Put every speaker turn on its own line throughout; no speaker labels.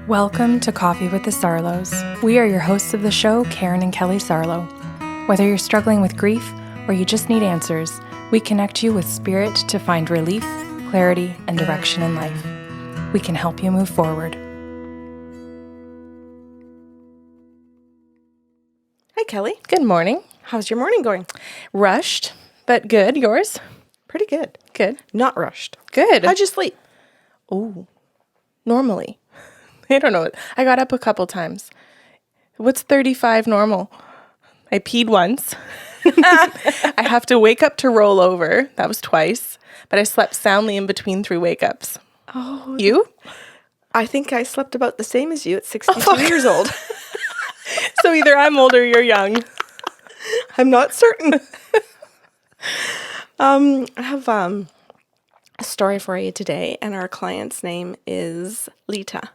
Welcome to Coffee with the Sarlos. We are your hosts of the show, Karen and Kelly Sarlo. Whether you're struggling with grief or you just need answers, we connect you with spirit to find relief, clarity, and direction in life. We can help you move forward.
Hi, Kelly.
Good morning.
How's your morning going?
Rushed, but good. Yours?
Pretty good.
Good.
Not rushed.
Good.
How'd you sleep?
Oh, normally. I don't know. I got up a couple times. What's 35 normal? I peed once. I have to wake up to roll over. That was twice. But I slept soundly in between 3 wake-ups.
Oh.
You?
I think I slept about the same as you at 62 years old.
So either I'm old or you're young.
I'm not certain. I have a story for you today, and our client's name is Lita.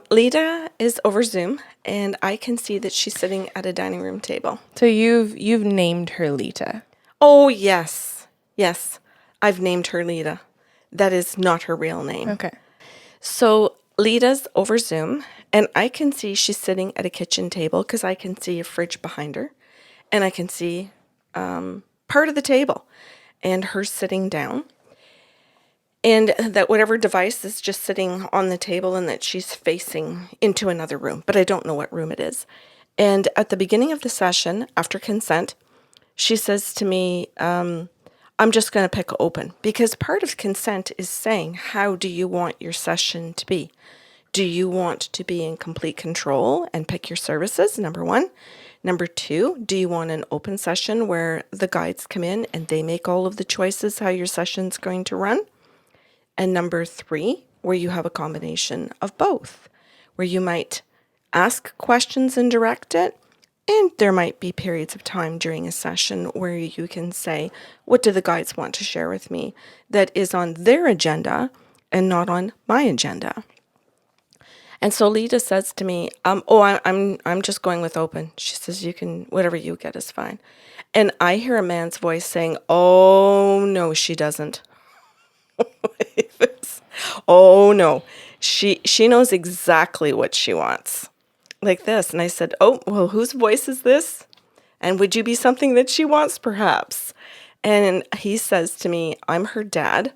Lita is over Zoom, and I can see that she's sitting at a dining room table.
So you've named her Lita.
Oh, yes. Yes, I've named her Lita. That is not her real name.
Okay.
So Lita's over Zoom, and I can see she's sitting at a kitchen table because I can see a fridge behind her, and I can see part of the table, and her sitting down. And that whatever device is just sitting on the table and that she's facing into another room, but I don't know what room it is. And at the beginning of the session, after consent, she says to me, I'm just going to pick open, because part of consent is saying, how do you want your session to be? Do you want to be in complete control and pick your services? Number one. Number two, do you want an open session where the guides come in and they make all of the choices how your session's going to run? And number three, where you have a combination of both, where you might ask questions and direct it, and there might be periods of time during a session where you can say, what do the guides want to share with me that is on their agenda and not on my agenda? And so Lita says to me, I'm just going with open. She says, you can, whatever you get is fine. And I hear a man's voice saying, oh, no, she doesn't. Oh, no. She knows exactly what she wants. Like this. And I said, oh, well, whose voice is this? And would you be something that she wants, perhaps? And he says to me, I'm her dad,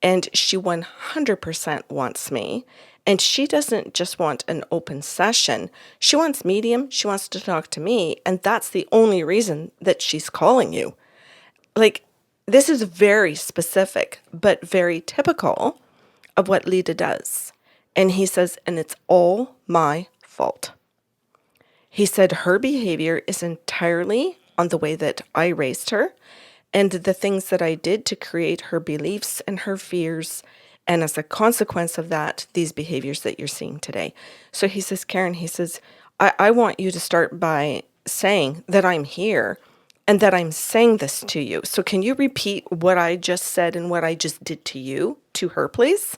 and she 100% wants me. And she doesn't just want an open session. She wants medium. She wants to talk to me. And that's the only reason that she's calling you. Like, this is very specific, but very typical of what Lita does. And he says, and it's all my fault. He said her behavior is entirely on the way that I raised her and the things that I did to create her beliefs and her fears. And as a consequence of that, these behaviors that you're seeing today. So he says, Karen, he says, I want you to start by saying that I'm here and that I'm saying this to you. So can you repeat what I just said and what I just did to you, to her, please?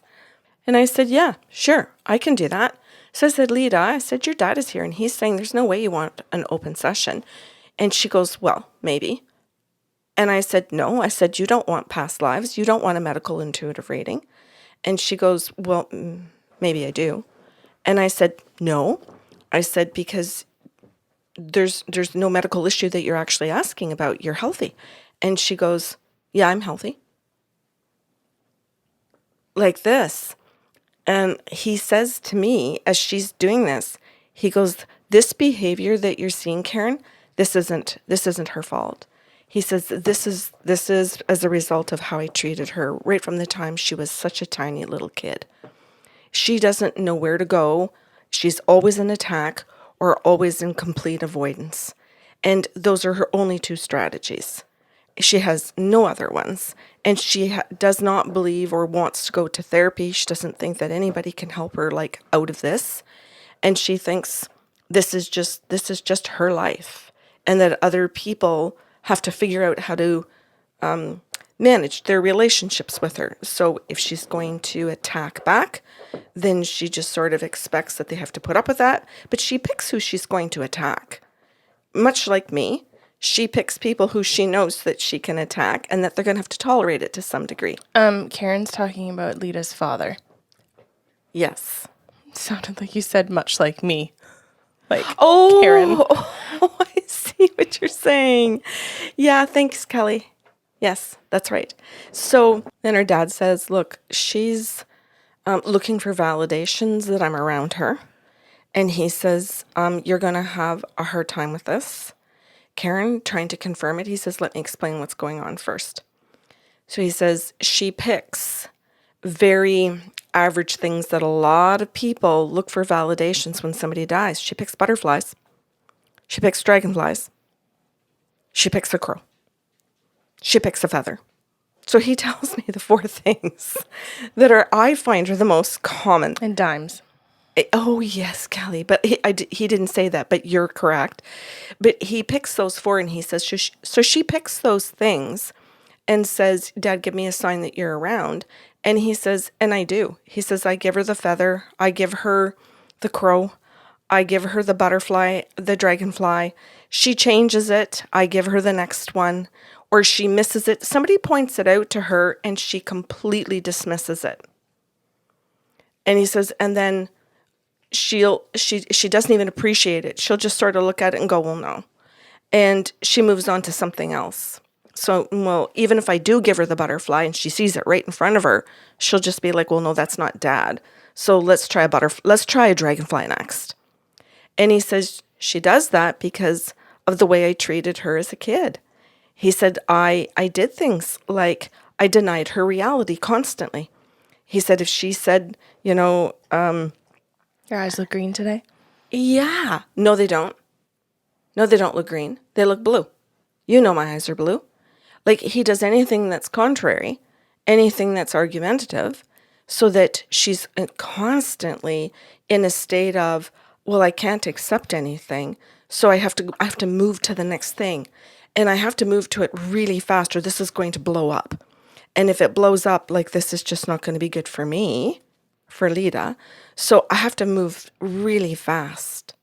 And I said, yeah, sure, I can do that. So I said, Lita, I said, your dad is here and he's saying there's no way you want an open session. And she goes, well, maybe. And I said, no, I said, you don't want past lives. You don't want a medical intuitive reading. And she goes, well, maybe I do. And I said, no. I said, because there's no medical issue that you're actually asking about. You're healthy. And she goes, yeah, I'm healthy. Like this. And he says to me, as she's doing this, he goes, this behavior that you're seeing, Karen, this isn't her fault. He says, this is as a result of how I treated her right from the time she was such a tiny little kid. She doesn't know where to go. She's always in attack or always in complete avoidance. And those are her only 2 strategies. She has no other ones. And she does not believe or wants to go to therapy. She doesn't think that anybody can help her like out of this. And she thinks this is just her life. And that other people have to figure out how to manage their relationships with her. So if she's going to attack back, then she just sort of expects that they have to put up with that. But she picks who she's going to attack. Much like me, she picks people who she knows that she can attack and that they're going to have to tolerate it to some degree.
Karen's talking about Lita's father.
Yes.
Sounded like you said much like me. Like
Oh,
Karen.
oh, I see what you're saying. Yeah, thanks, Kelly. Yes, that's right. So then her dad says, look, she's looking for validations that I'm around her. And he says, you're going to have a hard time with this. Karen, trying to confirm it, he says, let me explain what's going on first. So he says, she picks very average things that a lot of people look for validations when somebody dies. She picks butterflies. She picks dragonflies. She picks a crow. She picks a feather. So he tells me the 4 things that I find are the most common.
And dimes.
Oh, yes, Kelly. But he didn't say that, but you're correct. But he picks those 4 and he says, so she picks those things and says, Dad, give me a sign that you're around. And he says, and I do. He says, I give her the feather. I give her the crow. I give her the butterfly, the dragonfly. She changes it. I give her the next one. Or she misses it. Somebody points it out to her and she completely dismisses it. And he says, and then she doesn't even appreciate it. She'll just sort of look at it and go, well, no. And she moves on to something else. So, well, even if I do give her the butterfly and she sees it right in front of her, she'll just be like, well, no, that's not Dad. So let's try a dragonfly next. And he says she does that because of the way I treated her as a kid. He said, I did things like I denied her reality constantly. He said, if she said,
Your eyes look green today?
yeah, no, they don't. No, they don't look green. They look blue. You know my eyes are blue. Like he does anything that's contrary, anything that's argumentative, so that she's constantly in a state of, well, I can't accept anything, so I have to move to the next thing. And I have to move to it really fast or this is going to blow up. And if it blows up, like this is just not going to be good for me, for Lita. So I have to move really fast.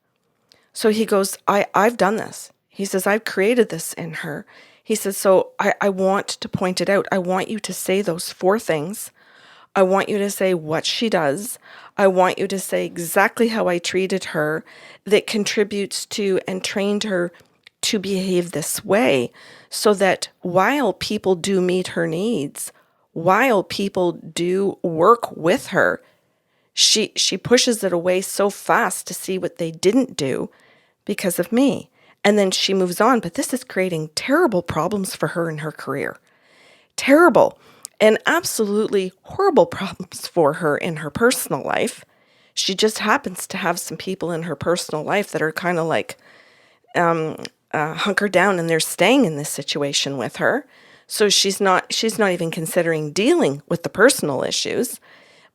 So he goes, I've done this. He says, I've created this in her. He says, so I want to point it out. I want you to say those 4 things. I want you to say what she does. I want you to say exactly how I treated her that contributes to and trained her to behave this way so that while people do meet her needs, while people do work with her, she pushes it away so fast to see what they didn't do because of me. And then she moves on. But this is creating terrible problems for her in her career. Terrible and absolutely horrible problems for her in her personal life. She just happens to have some people in her personal life that are kind of like hunkered down and they're staying in this situation with her. So she's not even considering dealing with the personal issues.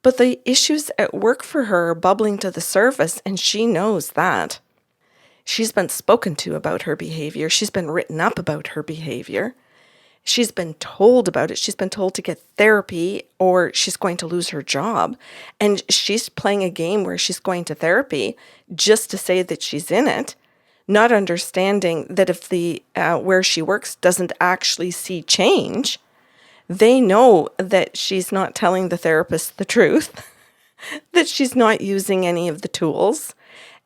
But the issues at work for her are bubbling to the surface, and she knows that. She's been spoken to about her behavior. She's been written up about her behavior. She's been told about it. She's been told to get therapy or she's going to lose her job. And she's playing a game where she's going to therapy just to say that she's in it, not understanding that if the where she works doesn't actually see change, they know that she's not telling the therapist the truth, that she's not using any of the tools,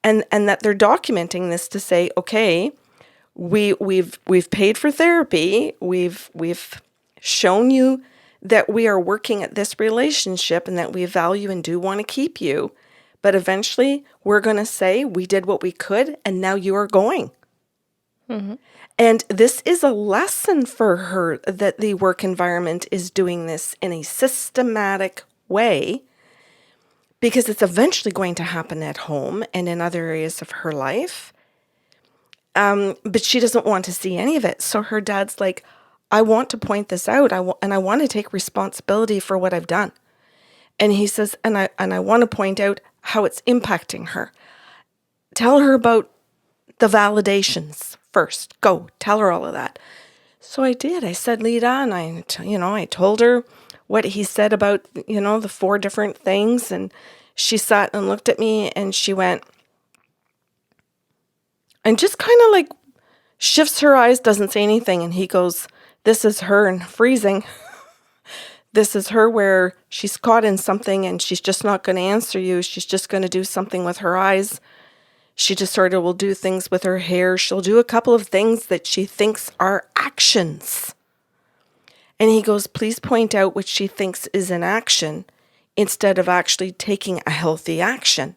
and that they're documenting this to say, okay, we've paid for therapy, we've shown you that we are working at this relationship and that we value and do want to keep you, but eventually we're going to say we did what we could and now you are going. Mm-hmm. And this is a lesson for her that the work environment is doing this in a systematic way because it's eventually going to happen at home and in other areas of her life. But she doesn't want to see any of it. So her dad's like, I want to point this out. I want to take responsibility for what I've done. And he says, and I want to point out how it's impacting her. Tell her about the validations first. Go, tell her all of that. So I did. I said, Lita, and I told her what he said about, the 4 different things. And she sat and looked at me and she went, and just kind of like shifts her eyes, doesn't say anything. And he goes, this is her and freezing. This is her where she's caught in something and she's just not going to answer you. She's just going to do something with her eyes. She just sort of will do things with her hair. She'll do a couple of things that she thinks are actions. And he goes, please point out what she thinks is an action instead of actually taking a healthy action.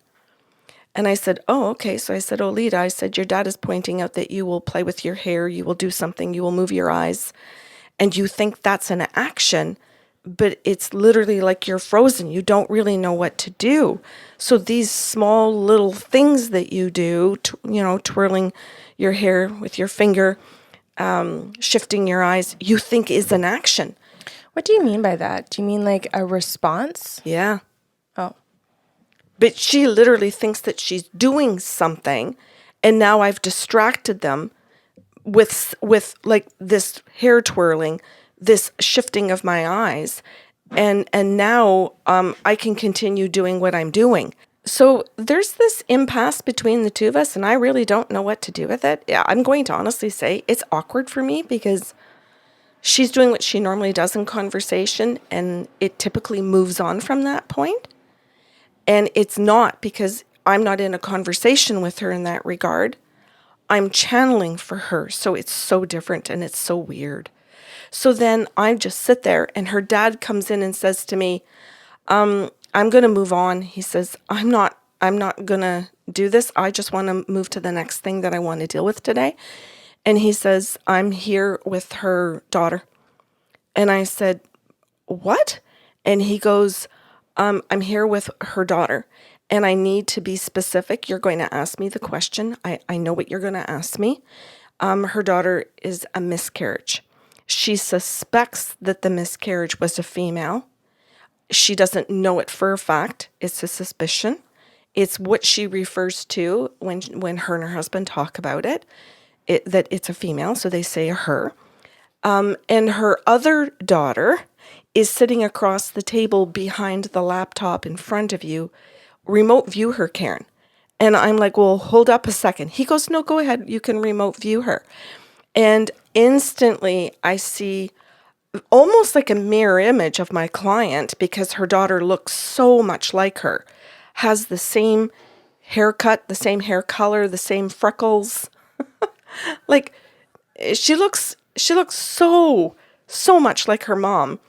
And I said, oh, okay. So I said, oh, Lita, I said, your dad is pointing out that you will play with your hair, you will do something, you will move your eyes, and you think that's an action, but it's literally like you're frozen. You don't really know what to do. So these small little things that you do, twirling your hair with your finger, shifting your eyes, you think is an action.
What do you mean by that? Do you mean like a response?
Yeah.
Oh.
But she literally thinks that she's doing something, and now I've distracted them with like this hair twirling, this shifting of my eyes, and now I can continue doing what I'm doing. So there's this impasse between the two of us, and I really don't know what to do with it. Yeah, I'm going to honestly say it's awkward for me because she's doing what she normally does in conversation, and it typically moves on from that point. And it's not because I'm not in a conversation with her in that regard. I'm channeling for her. So it's so different and it's so weird. So then I just sit there and her dad comes in and says to me, I'm going to move on. He says, I'm not going to do this. I just want to move to the next thing that I want to deal with today. And he says, I'm here with her daughter. And I said, what? And he goes, I'm here with her daughter, and I need to be specific. You're going to ask me the question. I know what you're going to ask me. Her daughter is a miscarriage. She suspects that the miscarriage was a female. She doesn't know it for a fact. It's a suspicion. It's what she refers to when her and her husband talk about it, that it's a female, so they say her. And her other daughter is sitting across the table behind the laptop in front of you. Remote view her, Karen. And I'm like, well, hold up a second. He goes, no, go ahead. You can remote view her. And instantly I see almost like a mirror image of my client because her daughter looks so much like her, has the same haircut, the same hair color, the same freckles. Like she looks so much like her mom.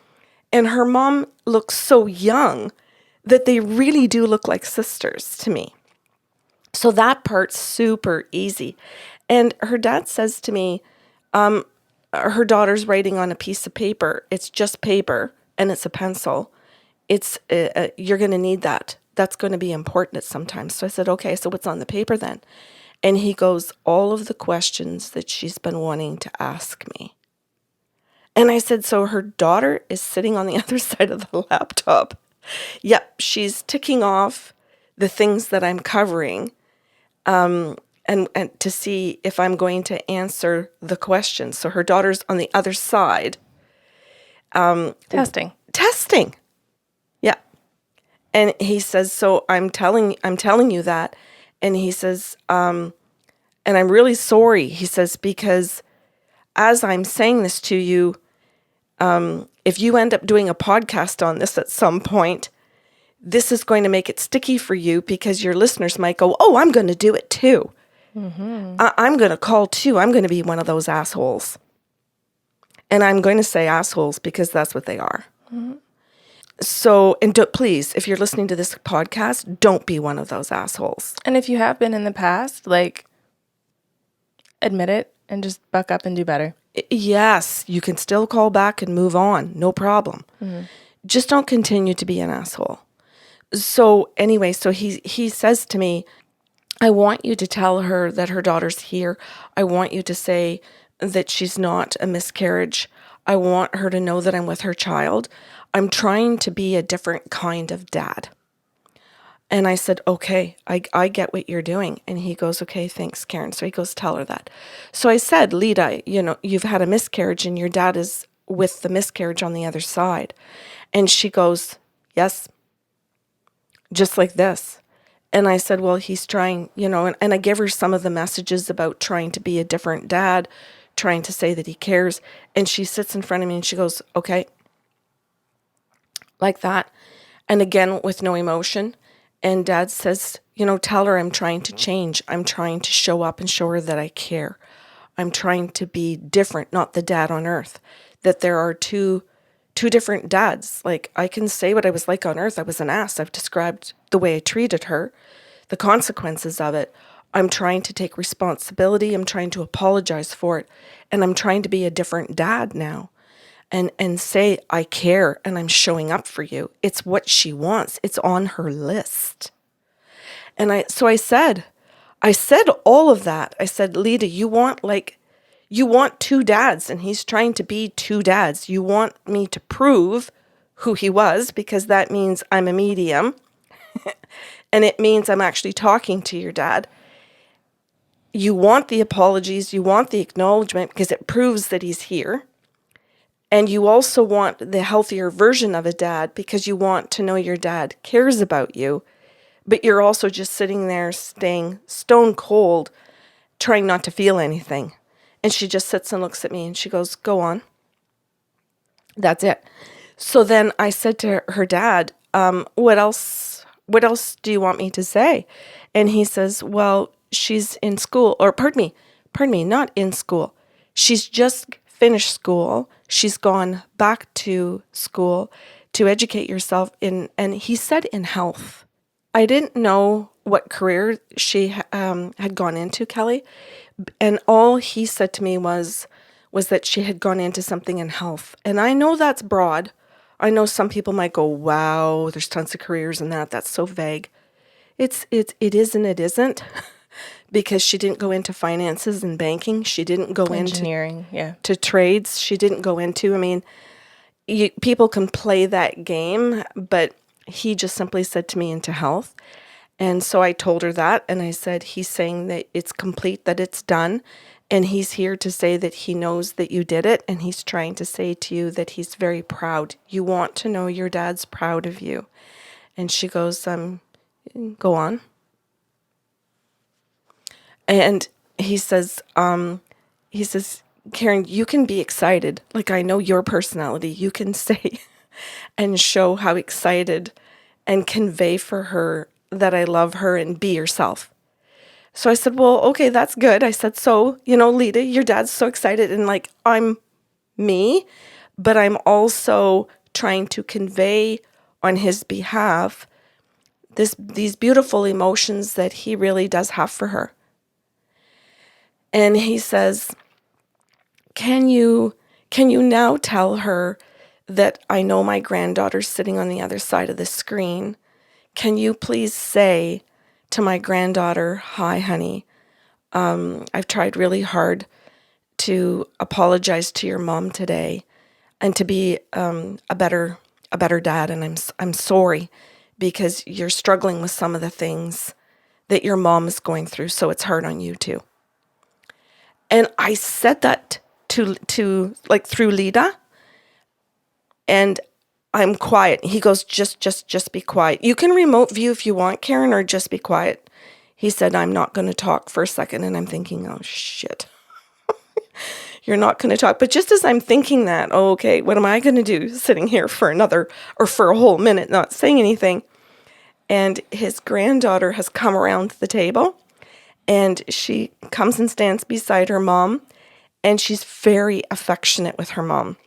And her mom looks so young that they really do look like sisters to me. So that part's super easy. And her dad says to me, her daughter's writing on a piece of paper. It's just paper and it's a pencil. It's you're going to need that. That's going to be important at some time. So I said, okay, so what's on the paper then? And he goes, all of the questions that she's been wanting to ask me. And I said, so her daughter is sitting on the other side of the laptop. Yep, she's ticking off the things that I'm covering and to see if I'm going to answer the questions. So her daughter's on the other side.
Testing.
Yeah. And he says, so I'm telling you that. And he says, and I'm really sorry. He says, because as I'm saying this to you, if you end up doing a podcast on this at some point, this is going to make it sticky for you because your listeners might go, oh, I'm going to do it too. Mm-hmm. I'm going to call too. I'm going to be one of those assholes. And I'm going to say assholes because that's what they are. Mm-hmm. So, and please, if you're listening to this podcast, don't be one of those assholes.
And if you have been in the past, like, admit it and just buck up and do better.
Yes, you can still call back and move on. No problem. Mm-hmm. Just don't continue to be an asshole. So anyway, so he says to me, I want you to tell her that her daughter's here. I want you to say that she's not a miscarriage. I want her to know that I'm with her child. I'm trying to be a different kind of dad. And I said, okay, I get what you're doing. And he goes, okay, thanks, Karen. So he goes, tell her that. So I said, Lita, you've had a miscarriage and your dad is with the miscarriage on the other side. And she goes, yes, just like this. And I said, well, he's trying, and I give her some of the messages about trying to be a different dad, trying to say that he cares. And she sits in front of me and she goes, okay. like that. And again, with no emotion. And Dad says, tell her I'm trying to change. I'm trying to show up and show her that I care. I'm trying to be different, not the dad on earth. That there are two different dads. Like, I can say what I was like on earth. I was an ass. I've described the way I treated her, the consequences of it. I'm trying to take responsibility. I'm trying to apologize for it. And I'm trying to be a different dad now. And say, I care and I'm showing up for you. It's what she wants. It's on her list. And I said all of that. I said, Lita, you want two dads, and he's trying to be two dads. You want me to prove who he was, because that means I'm a medium. And it means I'm actually talking to your dad. You want the apologies. You want the acknowledgement, because it proves that he's here. And you also want the healthier version of a dad, because you want to know your dad cares about you. But you're also just sitting there staying stone cold, trying not to feel anything. And she just sits and looks at me and she goes, go on. That's it. So then I said to her dad, what else do you want me to say? And he says, well, she's in school, or pardon me, not in school. She's just finished school. She's gone back to school to educate yourself in, and he said in health. I didn't know what career she had gone into, Kelly. And all he said to me was that she had gone into something in health. And I know that's broad. I know some people might go, wow, there's tons of careers in that. That's so vague. It is and it isn't. Because she didn't go into finances and banking. She didn't go
engineering,
to trades. She didn't go into, people can play that game, but he just simply said to me into health. And so I told her that, and I said, he's saying that it's complete, that it's done. And he's here to say that he knows that you did it. And he's trying to say to you that he's very proud. You want to know your dad's proud of you. And she goes, go on. And he says, Karen, you can be excited. Like, I know your personality. You can say and show how excited and convey for her that I love her and be yourself. So I said, well, okay, that's good. I said, so, Lita, your dad's so excited, and like, I'm me, but I'm also trying to convey on his behalf these beautiful emotions that he really does have for her. And he says, can you now tell her that I know my granddaughter's sitting on the other side of the screen? Can you please say to my granddaughter, hi, honey, I've tried really hard to apologize to your mom today and to be a better dad, and I'm sorry because you're struggling with some of the things that your mom is going through, so it's hard on you too. And I said that to like through Lita, and I'm quiet. He goes, just be quiet. You can remote view if you want, Karen, or just be quiet. He said, I'm not going to talk for a second. And I'm thinking, oh shit, you're not going to talk. But just as I'm thinking that, oh, okay, what am I going to do sitting here for a whole minute, not saying anything? And his granddaughter has come around the table, and she comes and stands beside her mom, and she's very affectionate with her mom.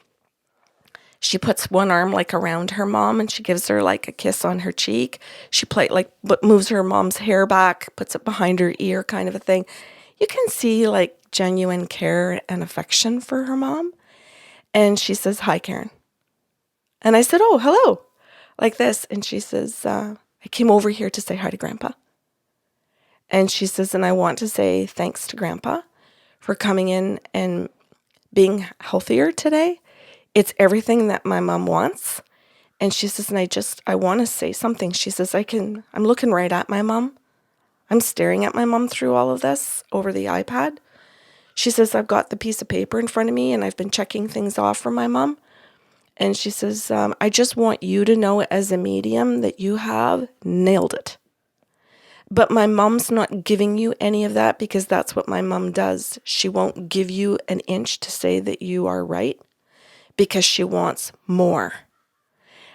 She puts one arm like around her mom, and she gives her like a kiss on her cheek. She moves her mom's hair back, puts it behind her ear, kind of a thing. You can see like genuine care and affection for her mom. And she says, hi, Karen. And I said, oh, hello, like this. And she says, I came over here to say hi to Grandpa. And she says, and I want to say thanks to Grandpa for coming in and being healthier today. It's everything that my mom wants. And she says, and I want to say something. She says, I'm looking right at my mom. I'm staring at my mom through all of this over the iPad. She says, I've got the piece of paper in front of me, and I've been checking things off for my mom. And she says, I just want you to know as a medium that you have nailed it. But my mom's not giving you any of that, because that's what my mom does. She won't give you an inch to say that you are right, because she wants more.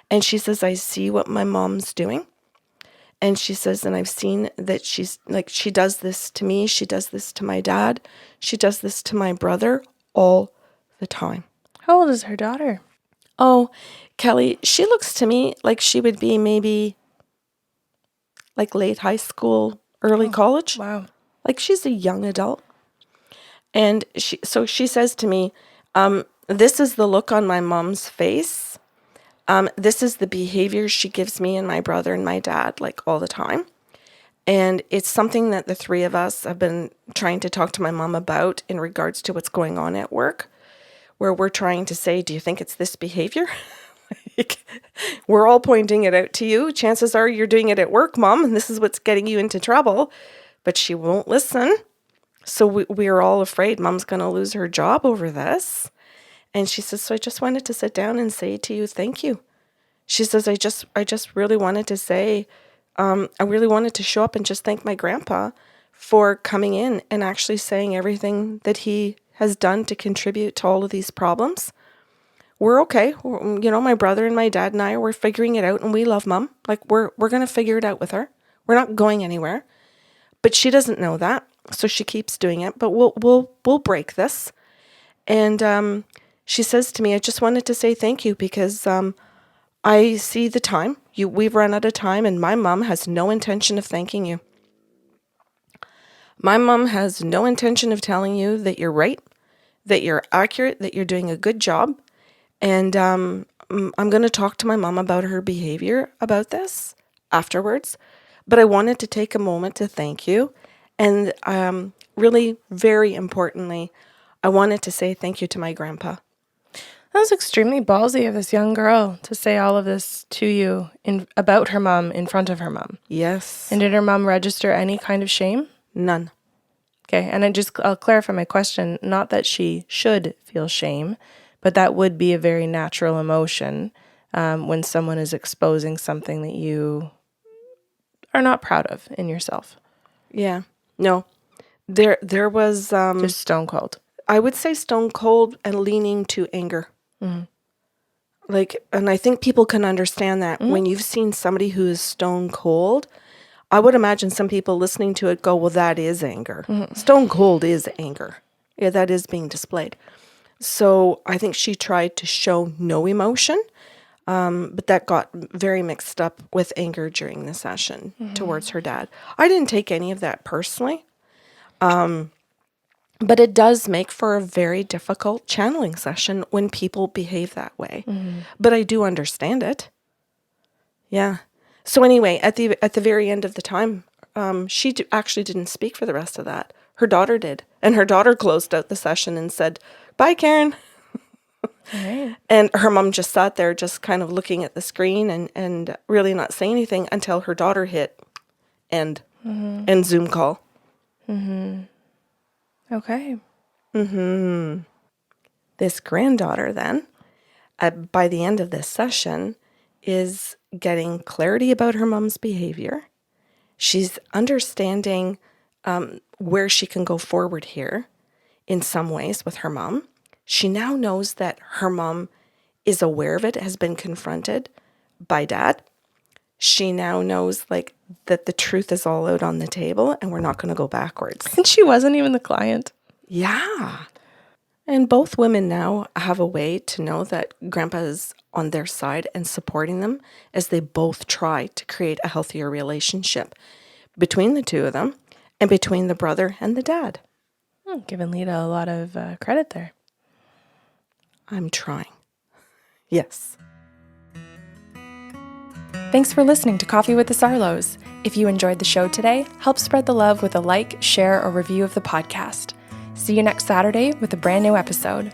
And she says, I see what my mom's doing. And she says, and I've seen that she's like, she does this to me. She does this to my dad. She does this to my brother all the time.
How old is her daughter?
Oh, Kelly, she looks to me like she would be maybe like late high school, early college.
Wow.
Like she's a young adult. And she says to me, this is the look on my mom's face. This is the behavior she gives me and my brother and my dad, like all the time. And it's something that the three of us have been trying to talk to my mom about in regards to what's going on at work, where we're trying to say, do you think it's this behavior? Like, we're all pointing it out to you. Chances are you're doing it at work, Mom, and this is what's getting you into trouble. But she won't listen. So we're all afraid Mom's going to lose her job over this. And she says, so I just wanted to sit down and say to you, thank you. She says, I just really wanted to say, I really wanted to show up and just thank my grandpa for coming in and actually saying everything that he has done to contribute to all of these problems. We're okay. You know, my brother and my dad and I, we're figuring it out, and we love Mom. Like we're going to figure it out with her. We're not going anywhere. But she doesn't know that. So she keeps doing it, but we'll break this. And she says to me, I just wanted to say thank you because I see the time. We've run out of time, and my mom has no intention of thanking you. My mom has no intention of telling you that you're right, that you're accurate, that you're doing a good job. And I'm going to talk to my mom about her behavior about this afterwards. But I wanted to take a moment to thank you. And really, very importantly, I wanted to say thank you to my grandpa.
That was extremely ballsy of this young girl to say all of this to you about her mom in front of her mom.
Yes.
And did her mom register any kind of shame?
None.
Okay, and I'll clarify my question. Not that she should feel shame, but that would be a very natural emotion when someone is exposing something that you are not proud of in yourself.
Yeah. No. There was...
just stone cold.
I would say stone cold and leaning to anger. Mm-hmm. Like, and I think people can understand that when you've seen somebody who is stone cold, I would imagine some people listening to it go, well, that is anger. Mm-hmm. Stone cold is anger. Yeah, that is being displayed. So I think she tried to show no emotion, but that got very mixed up with anger during the session towards her dad. I didn't take any of that personally. But it does make for a very difficult channeling session when people behave that way. Mm-hmm. But I do understand it. Yeah. So anyway, at the very end of the time, she actually didn't speak for the rest of that. Her daughter did. And her daughter closed out the session and said, bye, Karen.
Right.
And her mom just sat there just kind of looking at the screen and really not saying anything until her daughter hit end and Zoom call.
Mm-hmm. Okay.
Mm-hmm. This granddaughter then, by the end of this session, is getting clarity about her mom's behavior. She's understanding where she can go forward here in some ways with her mom. She now knows that her mom is aware of it, has been confronted by dad. She now knows that the truth is all out on the table and we're not going to go backwards.
And she wasn't even the client.
Yeah. And both women now have a way to know that grandpa is on their side and supporting them as they both try to create a healthier relationship between the two of them and between the brother and the dad.
Giving Lita a lot of credit there.
I'm trying. Yes.
Thanks for listening to Coffee with the Sarlos. If you enjoyed the show today, help spread the love with a like, share, or review of the podcast. See you next Saturday with a brand new episode.